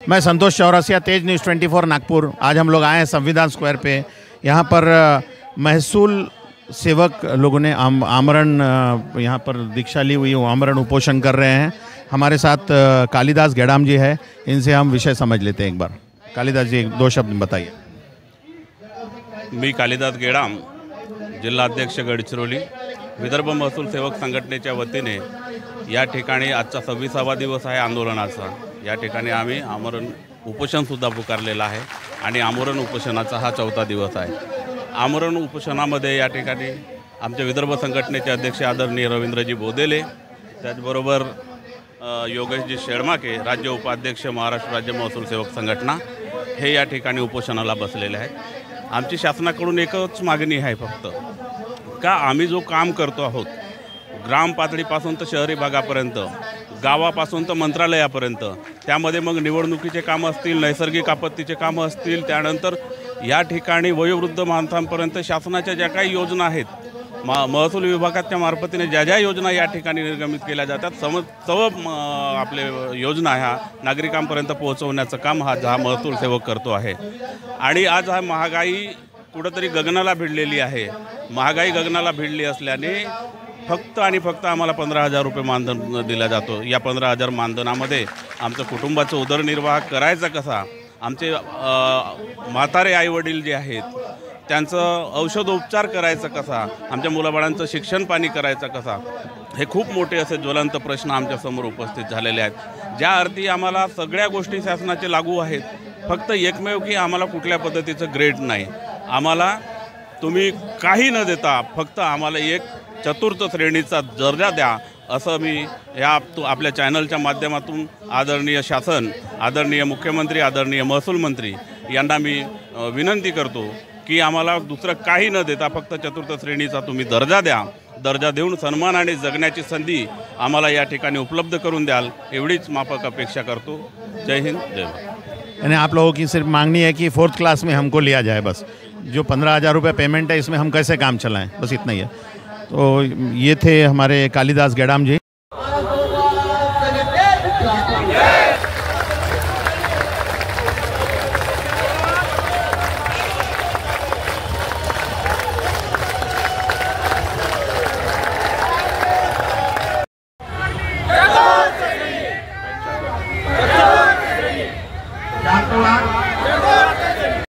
मैं संतोष चौरसिया, तेज न्यूज़ 24 नागपुर। आज हम लोग आए हैं संविधान स्क्वायर पे। यहाँ पर महसूल सेवक लोगों ने आमरण यहाँ पर दीक्षा ली हुई, वो आमरण उपोषण कर रहे हैं। हमारे साथ कालिदास गेडाम जी है, इनसे हम विषय समझ लेते हैं एक बार। कालिदास जी, दो शब्द बताइए। मी कालिदास गेडाम, जिल्हाध्यक्ष गडचिरोली, विदर्भ महसूल सेवक संघटनेच्या वतीने या ठिकाणी आजचा 26वा दिवस आहे आंदोलनाचा। या ठिकाणी आम्ही आमरण उपोषणसुद्धा पुकारलेला आहे आणि आमरण उपोषणाचा हा 4था दिवस आहे। आमरण उपोषणामध्ये या ठिकाणी आमचे विदर्भ संघटनेचे अध्यक्ष आदरणीय रवींद्रजी बोदेले, त्याचबरोबर योगेशजी शेळमाके, राज्य उपाध्यक्ष महाराष्ट्र राज्य महसूल सेवक संघटना, हे या ठिकाणी उपोषणाला बसलेले आहेत। आमची शासनाकडून एकच मागणी आहे फक्त, का आम्ही जो काम करतो आहोत ग्राम पातळीपासून तर शहरी भागापर्यंत, गावापासून तर मंत्रालयापर्यंत, त्यामध्ये मग निवडणुकीचे कामं असतील, नैसर्गिक आपत्तीचे कामं असतील, त्यानंतर या ठिकाणी वयोवृद्ध माणसांपर्यंत शासनाच्या ज्या काही योजना आहेत, महसूल विभागाच्या मार्फतीने ज्या ज्या योजना या ठिकाणी निर्गमित केल्या जातात, सर्व आपले योजना ह्या नागरिकांपर्यंत पोहोचवण्याचं काम हा महसूल सेवक करतो आहे। आणि आज हा महागाई कुठंतरी गगनाला भिडलेली आहे। महागाई गगनाला भिडली असल्याने फक्त आणि फक्त आम्हाला 15,000 रुपये मानधन दिला जातो। या 15,000 मानधनामध्ये आमचं कुटुंबाचं उदरनिर्वाह करायचा कसा, आमचे म्हातारे आईवडील जे आहेत त्यांचं औषधोपचार करायचा कसा, आमच्या मुलाबाळांचं शिक्षण पाणी करायचं कसा, हे खूप मोठे असे ज्वलंत प्रश्न आमच्यासमोर उपस्थित झालेले आहेत। ज्या अर्थी आम्हाला सगळ्या गोष्टी शासनाचे लागू आहेत, फक्त एकमेव की आम्हाला कुठल्या पद्धतीचं ग्रेड नाही। आम्हाला तुम्ही काही न देता फक्त आम्हाला एक चतुर्थ श्रेणीचा दर्जा द्या, असं मी या आपल्या चॅनलच्या माध्यमातून आदरणीय शासन, आदरणीय मुख्यमंत्री, आदरणीय महसूल मंत्री यांना मी विनंती करतो की आम्हाला दुसरं काही न देता फक्त चतुर्थ श्रेणीचा तुम्ही दर्जा द्या। दर्जा देऊन सन्मानाने जगण्याची संधी आम्हाला या ठिकाणी उपलब्ध करून द्याल, एवढीच माफक अपेक्षा करतो। जय हिंद, जय भारत। यानी आप लोगों की सिर्फ मांगनी है कि 4th क्लास में हमको लिया जाए, बस जो 15,000 रुपये पेमेंट है इसमें हम कैसे काम चलाएं, बस इतना ही है। तो ये थे हमारे कालिदास गेडाम जी।